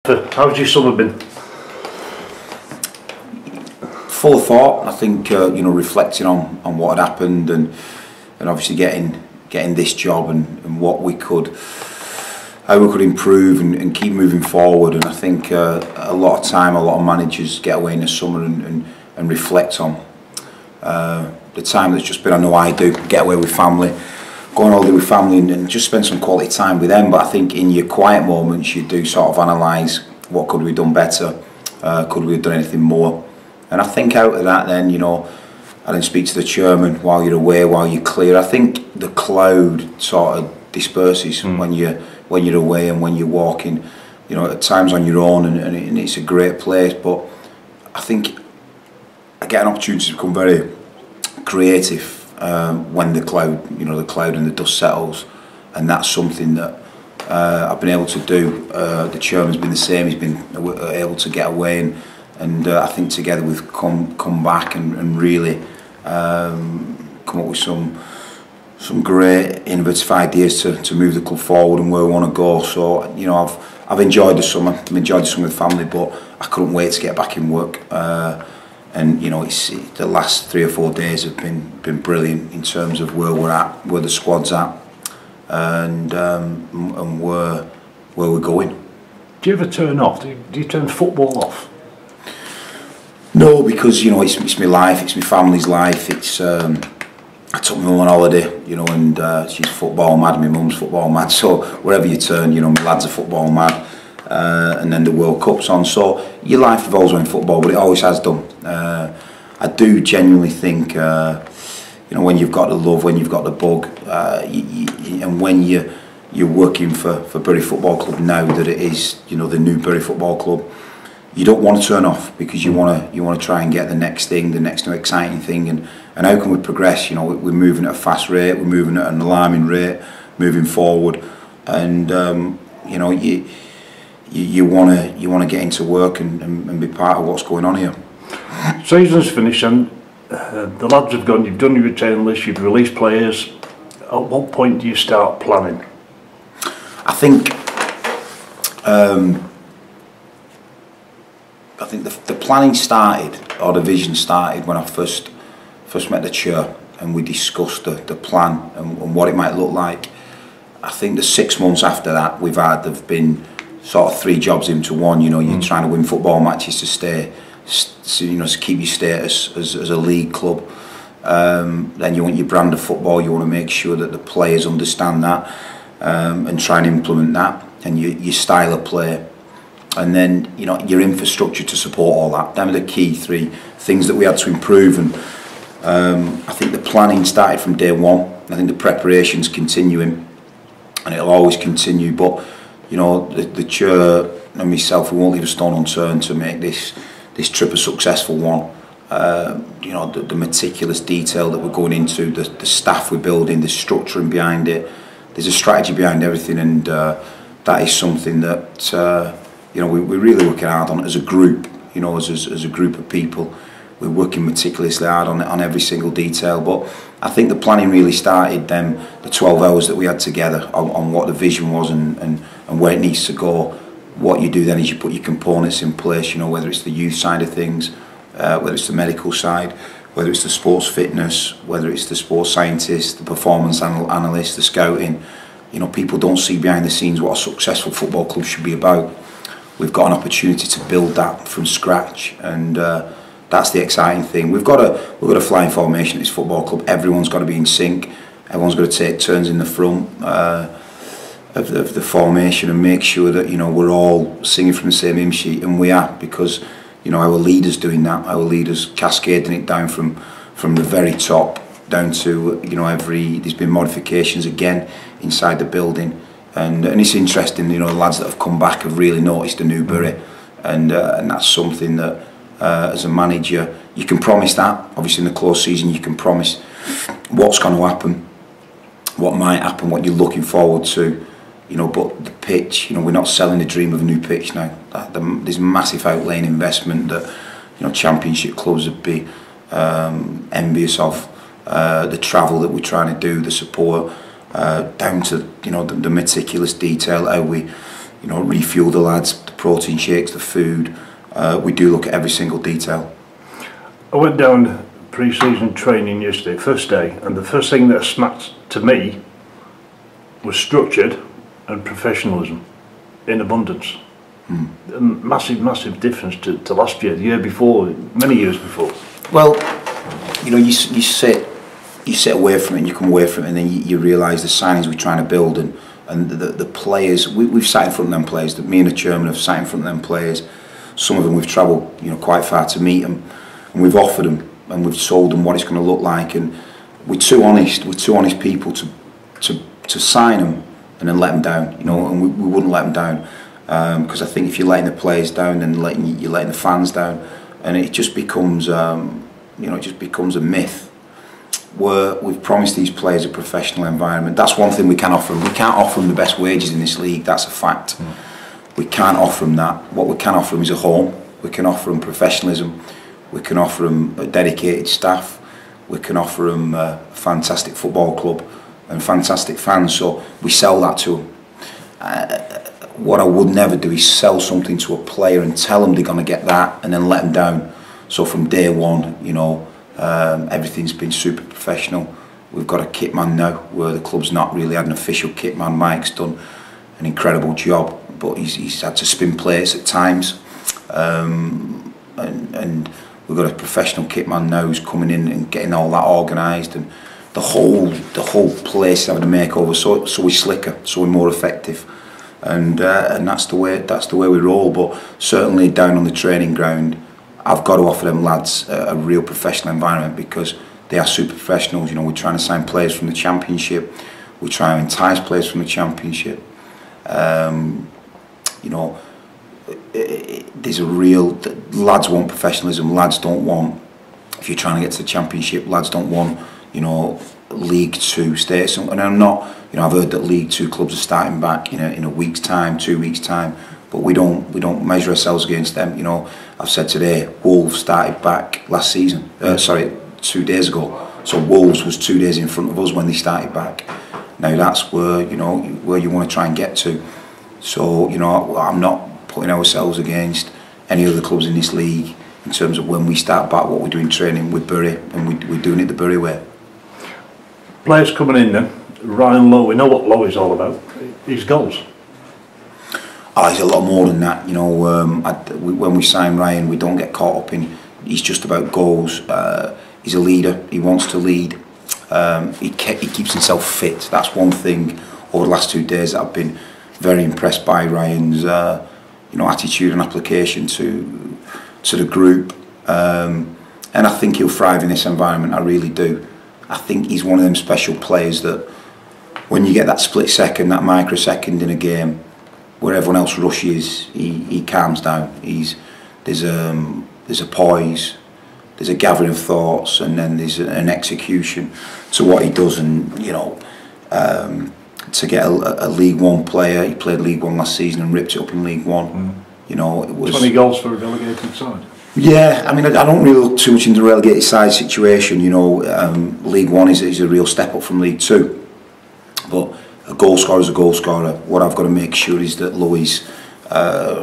How's your summer been? Full of thought. I think reflecting on what had happened and obviously getting this job and what we could, how we could improve and keep moving forward. And I think a lot of time, a lot of managers get away in the summer and reflect on the time that's just been. I know I do. Get away with family, go on holiday with family and just spend some quality time with them. But I think in your quiet moments you do sort of analyse what could we have done better, could we have done anything more. And I think out of that then, I then speak to the chairman while you're away, while you're clear. I think the cloud sort of disperses when you're away and when you're walking, at times on your own and it's a great place. But I think I get an opportunity to become very creative when the cloud and the dust settles, and that's something that I've been able to do. The chairman's been the same. He's been able to get away and I think together we've come back and really come up with some great innovative ideas to move the club forward and where we want to go. So I've enjoyed the summer. I've enjoyed the summer with family, but I couldn't wait to get back in work. And it's the last 3 or 4 days have been brilliant in terms of where we're at, where the squad's at, and where we're going. Do you ever turn off? Do you turn football off? No, because it's my life, it's my family's life. It's I took my mum on holiday, and she's football mad. My mum's football mad, so wherever you turn, my lads are football mad. And then the World Cup's on, so your life revolves around football, but it always has done. I do genuinely think, when you've got the love, when you've got the bug, and when you're working for Bury Football Club now, that it is the new Bury Football Club, you don't want to turn off because you want to try and get the next thing, the next new exciting thing, and how can we progress? We're moving at a fast rate, we're moving at an alarming rate, moving forward, and you want to get into work and be part of what's going on here. Season's finished and the lads have gone. You've done your return list. You've released players. At what point do you start planning? I think the planning started, or the vision started, when I first met the chair and we discussed the plan and what it might look like. I think the 6 months after that there've been sort of 3 jobs into one. You're trying to win football matches to stay, to keep your status as a league club. Then you want your brand of football. You want to make sure that the players understand that and try and implement that, and your style of play, and then your infrastructure to support all that. Them are the key 3 things that we had to improve, and I think the planning started from day one. I think the preparation's continuing, and it'll always continue. But the chair and myself, we won't leave a stone unturned to make this trip a successful one. The meticulous detail that we're going into, the staff we're building, the structuring behind it. There's a strategy behind everything, and that is something that we're really working hard on as a group. As a group of people, we're working meticulously hard on every single detail. But I think the planning really started then, the 12 hours that we had together on what the vision was and where it needs to go. What you do then is you put your components in place, whether it's the youth side of things, whether it's the medical side, whether it's the sports fitness, whether it's the sports scientist, the performance analyst, the scouting. People don't see behind the scenes what a successful football club should be about. We've got an opportunity to build that from scratch, and that's the exciting thing. We've got a flying formation at this football club. Everyone's got to be in sync. Everyone's got to take turns in the front of the formation and make sure that we're all singing from the same hymn sheet, and we are, because our leaders doing that. Our leaders cascading it down from the very top down to there's been modifications again inside the building, and it's interesting. The lads that have come back have really noticed the new Bury, and that's something that as a manager you can promise that. Obviously in the close season you can promise what's going to happen, what might happen, what you're looking forward to. But the pitch, we're not selling the dream of a new pitch now. There's massive outlay and investment that championship clubs would be envious of. The travel that we're trying to do, the support, down to the meticulous detail, how we refuel the lads, the protein shakes, the food. We do look at every single detail. I went down pre-season training yesterday, first day, and the first thing that smacked to me was structured and professionalism in abundance. A massive difference to last year, the year before, many years before. Well, you know, you sit away from it and you come away from it, and then you realise the signings we're trying to build and the players, we've sat in front of them players, me and the chairman have sat in front of them players. Some of them we've travelled, you know, quite far to meet them, and we've offered them and we've told them what it's going to look like, and we're too honest people to sign them and then let them down, you know, and we wouldn't let them down, because I think if you're letting the players down, then you're letting the fans down, and it just becomes, you know, it just becomes a myth. Where we've promised these players a professional environment. That's one thing we can offer them. We can't offer them the best wages in this league, that's a fact. We can't offer them that. What we can offer them is a home. We can offer them professionalism. We can offer them a dedicated staff. We can offer them a fantastic football club and fantastic fans. So we sell that to them. What I would never do is sell something to a player and tell them they're going to get that and then let them down. So from day one, you know, everything's been super professional. We've got a kit man now, where the club's not really had an official kit man. Mike's done an incredible job, but he's had to spin plates at times, and we've got a professional kit man now who's coming in and getting all that organised, and the whole place is having a makeover, so we're slicker, so we're more effective, and that's the way we roll. But certainly down on the training ground, I've got to offer them lads a real professional environment, because they are super professionals. You know, we're trying to sign players from the Championship. We're trying to entice players from the Championship. You know, there's a real, lads want professionalism. Lads don't want, if you're trying to get to the Championship, lads don't want, you know, League Two status. And I'm not, you know, I've heard that League Two clubs are starting back in a week's time, 2 weeks' time. But we don't measure ourselves against them. You know, I've said today, Wolves started back last season. 2 days ago. So Wolves was 2 days in front of us when they started back. Now that's where, you know, where you want to try and get to. So, you know, I'm not putting ourselves against any other clubs in this league in terms of when we start back, what we're doing training with Bury, and we're doing it the Bury way. Players coming in then, Ryan Lowe, we know what Lowe is all about. His goals. Oh, he's a lot more than that, you know. When we sign Ryan, we don't get caught up in he's just about goals. He's a leader. He wants to lead. He keeps himself fit. That's one thing over the last 2 days that I've been very impressed by Ryan's, you know, attitude and application to the group. And I think he'll thrive in this environment. I really do. I think he's one of them special players that when you get that split second, that microsecond in a game, where everyone else rushes, he calms down. There's a poise, there's a gathering of thoughts, and then there's an execution to what he does. And you know, to get a League One player, he played League One last season and ripped it up in League One. You know, it was 20 goals for a relegated side. Yeah, I mean, I don't really look too much into the relegated side situation. You know, League One is a real step up from League Two, but a goal scorer is a goal scorer. What I've got to make sure is that Louis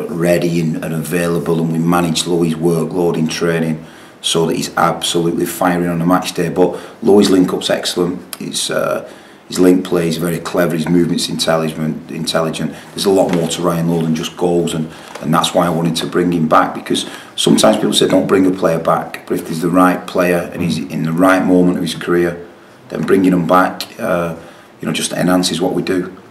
ready and available, and we manage Louis' workload in training so that he's absolutely firing on the match day. But Louis' link-up's excellent. His link play is very clever. His movement's intelligent. There's a lot more to Ryan Lowe than just goals, and that's why I wanted to bring him back, because sometimes people say don't bring a player back, but if there's the right player and he's in the right moment of his career, then bringing him back, you know, just enhances what we do.